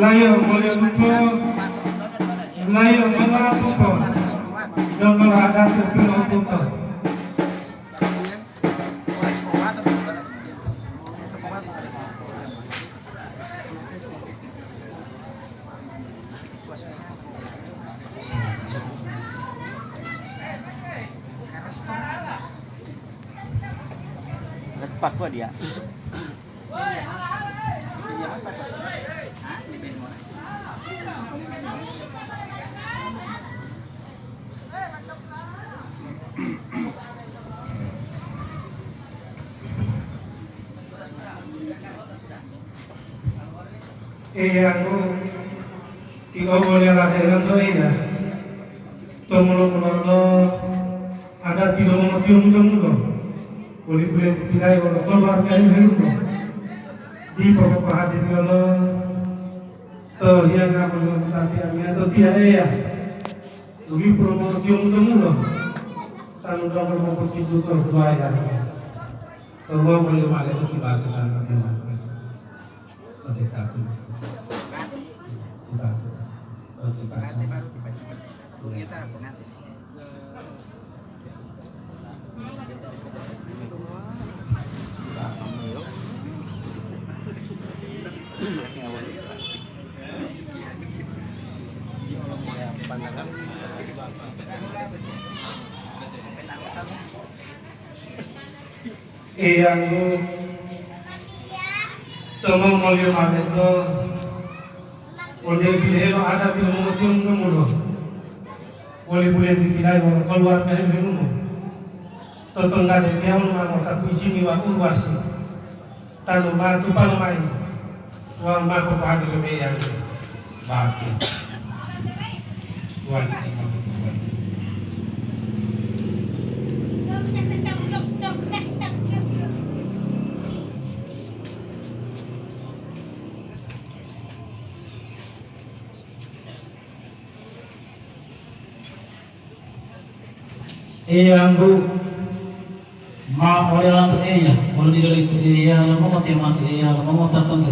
layo boleh lupa, layo mengaku pun, dan kalau ada terpilih untuk Pak gua dia. Aku tiga boleh ada yang ya. Tomolo ada tiga mau tiung boleh ditilai oleh keluarga yang di beberapa hari ini toh yang aku tapi kami atau tidak ya lebih promo tiung tanu dong mau begitu dua ya toh boleh malah itu bahasa sana Aku tolong mulai mana itu boleh pilih ada pilih mungkin kamu boleh ditilai oleh keluarga yang tetangga dia mau tapi izin waktu luas tanu matu palmai uang mampu pagi lebih yang bagi uang Anggu ma oleh lantu boleh dilihat lama mati lama tatang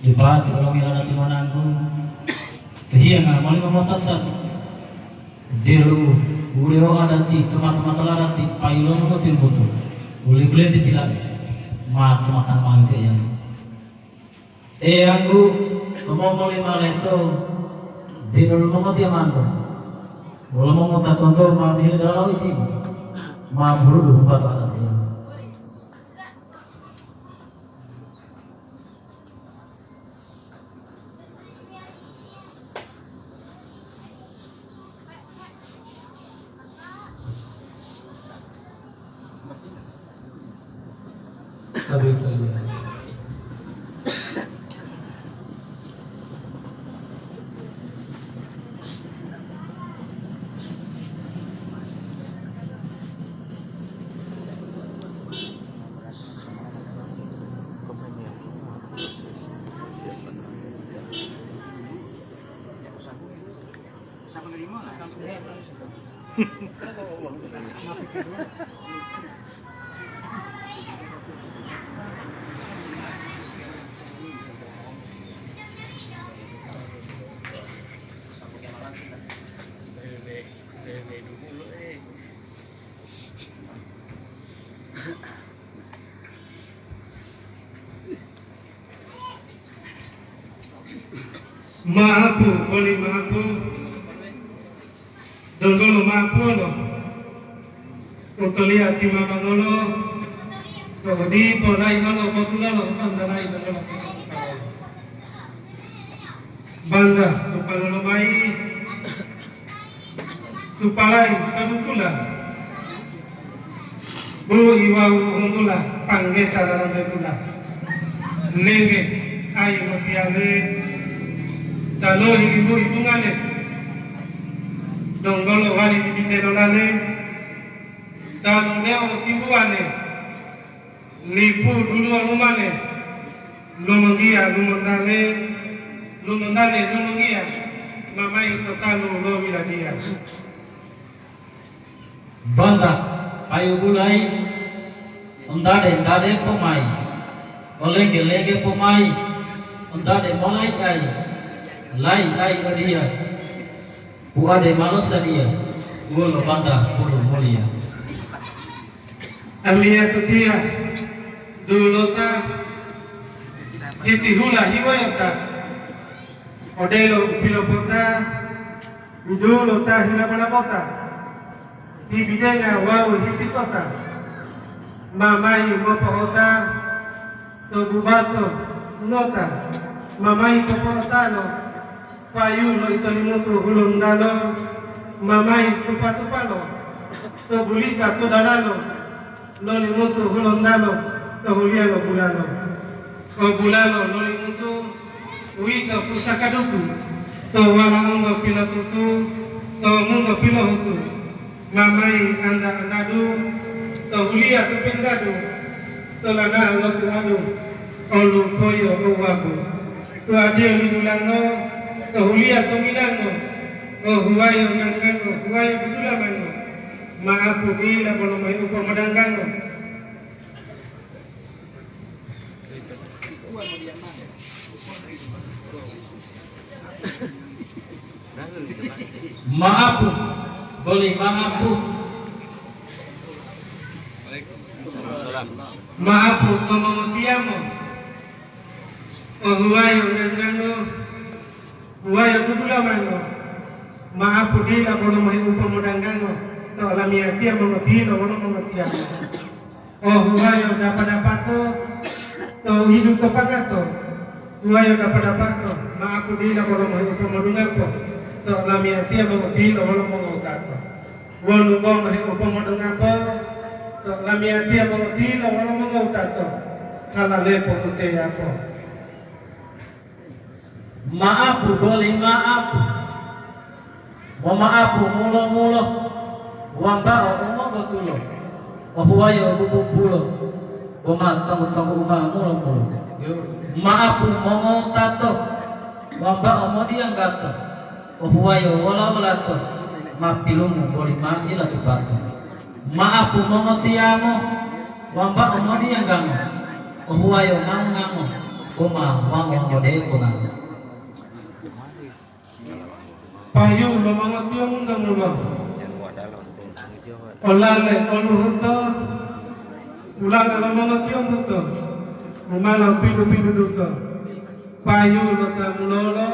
dibati kalau mila nanti mananggu kehiangan boleh memotat satu delu boleh ada ti teman-teman telarati payulo mengutin butuh boleh ditilak ma teman main kehiang Anggu kamu boleh malah itu delu mengutin mantu kalau mau tak tonton mau ini dalam isi mau buru buka tuh ada dia. Maapu, boleh maapu. Dan kalau maapu lo, lihat di mana lo, kalau di polai lo, betul lo, bandarai lo. Banda, tupalo lo mai, tupalai, sabutula. Bu iwau untula, panggeta dalam dekula. Lenge, ayo mutiale. Talo ibu ngale donggolo wali di bitero nale talo neo timbu wale lipu dulu alumale lumongia lumongia mamai totalo lo wiladia Banda ayo bulai ndade pomai olenge pomai Undade mulai ai lai ai adia uade malos sadia golo banda pulu mulia Alia tetia dulota hitihula hiwayata odelo pilopota dulota hilabalabota hibidenga wau hititota mamai mopota tobubato nota mamai popotalo payulo itolimutu hulundalo mamai tupatupalo tobulita tudalalo lolimutu hulundalo tohulialo bulalo bulalo lolimutu uito pusakadutu to walaungo pilatutu to mungo pilohutu mamai anda andadu tohulia tupindadu tolana lotu adu olu koyo uwabu tu adio linulano tohulia tomilano huwayo nangano huwayo budulamano maapu bila bono mai upamadangano maapu boleh maapu maapu tomamutiamo huwayo nangano huwayo budulamano maapu bila bono mai upamadangano to alamiatia mengerti lawan mengerti huwayo dapat to hidup kepakato huwayo dapat maapu bila bono mai upamadangano to alamiatia mengerti lawan mengerti walu bono mai upamadangano to alamiatia mengerti lawan mengerti halale pote apa maapu boleh maapu maapu mulo wamba umongo tulo wahuwayo bububulo wama tangu mulo maapu mongo tato wamba omodi yang gato wahuwayo wala to mapilumu boli ma ila tubato maapu mongo tiamo wamba omodi yang gamo wahuwayo ngamo wama wango de kunang payu lo mangotiong ngamulo olale oluhuto ulanga lo mangotiong buto umala pidu duto payu lo tamulolo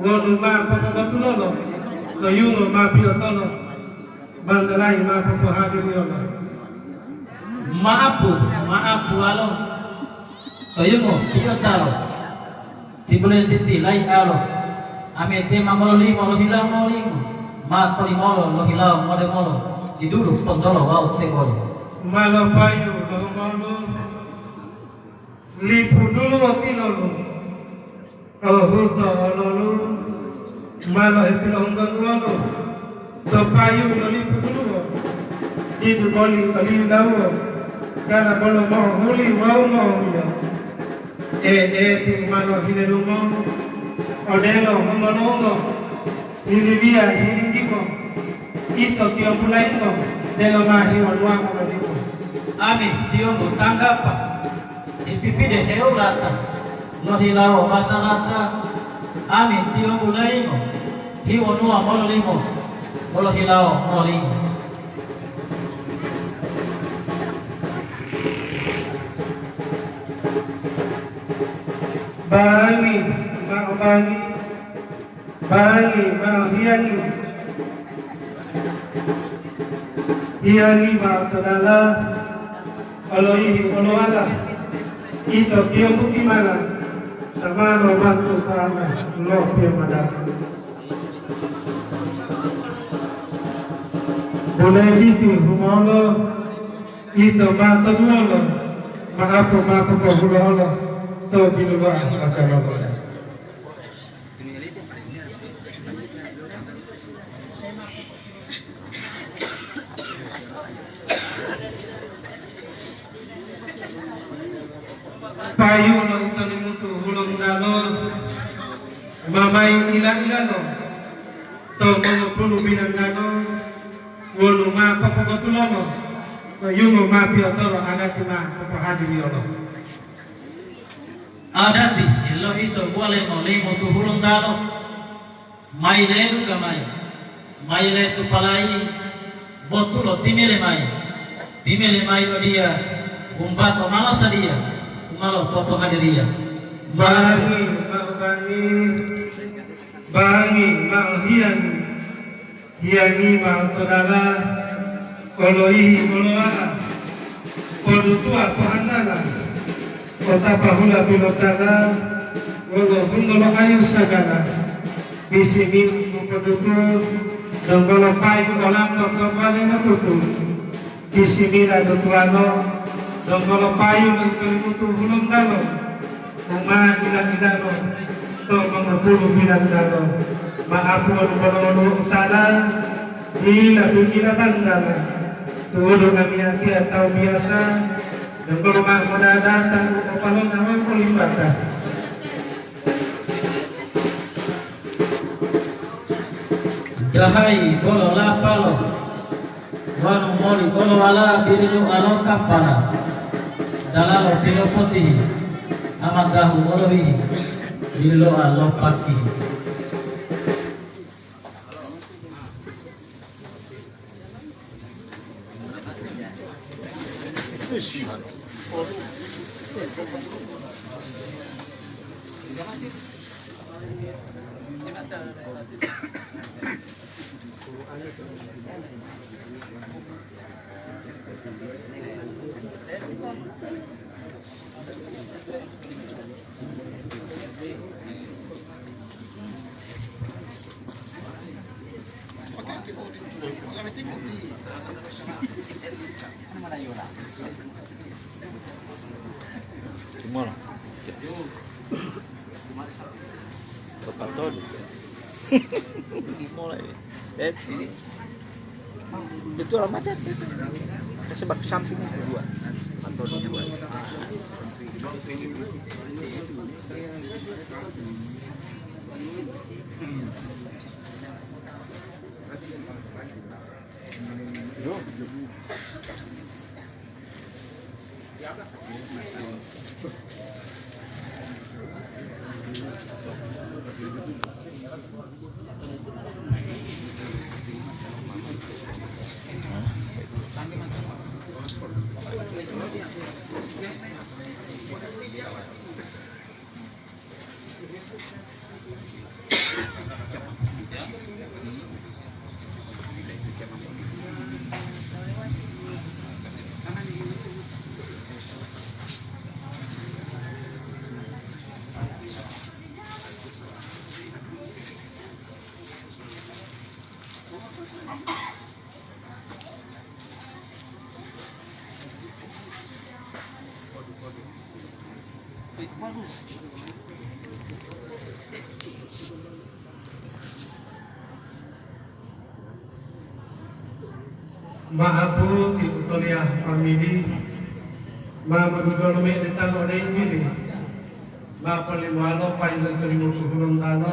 wonu ma papatulolo lo yuno ma piotolo bantalai ma papahadiriola maapu alo toyungo piotalo tibulen titi lai alo amete mamolo limo lo hilang mo limo ma to limolo lo hilang mo de molo idulu pondolo wau te golo malo payu lo malo lipu dulu tilolo huto ololo malo hetilo ngalo to payu lo lipu dulu itu boli ali lawo kala bolo mo huli wau mo ti malo hinerumo odelo homolongo hililia hilindiko ito tiopulaito delo mahi wanuamo madiko ami tiongo tanggapa ipipide heurata lo hilao masalata ami tiongo laimo hiwonua mololimo molo hilao molimo bangi mau hiangi mau tadala aloihi oloala ito tiang putih mana sama lo bantu karena lo pia madara boleh biti humolo ito mata dulu maapo kahulolo to binuwa baca lo payu lo ito limutu hulong dalo mamay ila-ilano to mga puno binandano wolo ma papagatulono to yung ma piotolo agati ma papahadiri yolo adati illo ito boleh mau limo tu hulung dalo mai leru gamai mai le tu palai botulo timele mai dia umbato malasa dia umalo popo hadiria bangi mau hiangi mau todala koloi koloala kodutua pahandala kota pahula pilotala kolo bungolo ayu sagala bisimin kodutu donggolo pai kolam donggolo natutu bisimila dotuano donggolo pai mentutu hulung dalo Uma ilang-ilalo to mga pulo bilang-dalo maapon kono utara ila bukila bandala tulo kami hati atau biasa dan kalau mau datang kalau nama kulimbata dahai bolo lapalo wanu moli bolo ala birilu alo kapala dalalo bilo putih amat dahu molohi bilo alo paki Gimana? Kepaton. Dimulai. Sini. Itu alamat itu. Sebab samping dua. Atau dua. Maabu ti utolia pamili ma madudolo me detalo de ini ma palimalo pai le terimo tuhulun dalo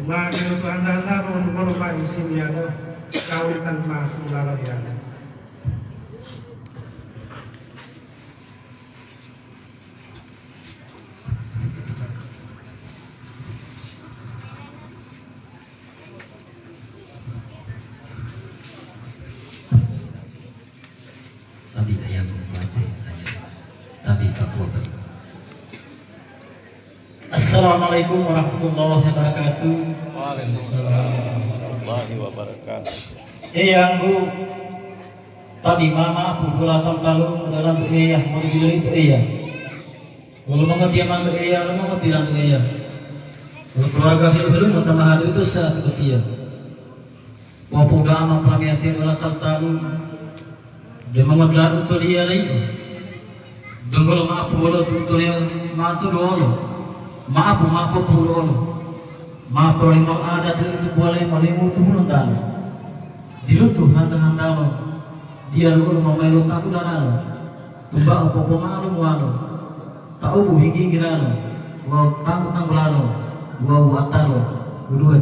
ma de anda ko ma isini ano kawitan ma tulalo yan tabi ayam mati ayam tabi Papua Barat. Assalamualaikum warahmatullahi wabarakatuh. Waalaikumsalam warahmatullahi wabarakatuh. Eyangku tabi mama pukul talu dalam ayah mau bilang itu ayah. Kalau mengerti mantu ayah, kalau mengerti mantu ayah. Kalau keluarga hilu mau tamah itu satu ketia. Walaupun dah amat pramiati adalah talu. Dia mengadlar untuk dia lagi. Dengkol maaf bolo untuk dia matu dulu. Maaf puluh. Maaf kalau ada itu boleh melimu tu pun dalam. Dilutuh handa lo. Dia lu mau melu taku dalam. Tumbak apa malu malu. Tahu higi lo. Wow tahu lalu. Wow atalo. Dua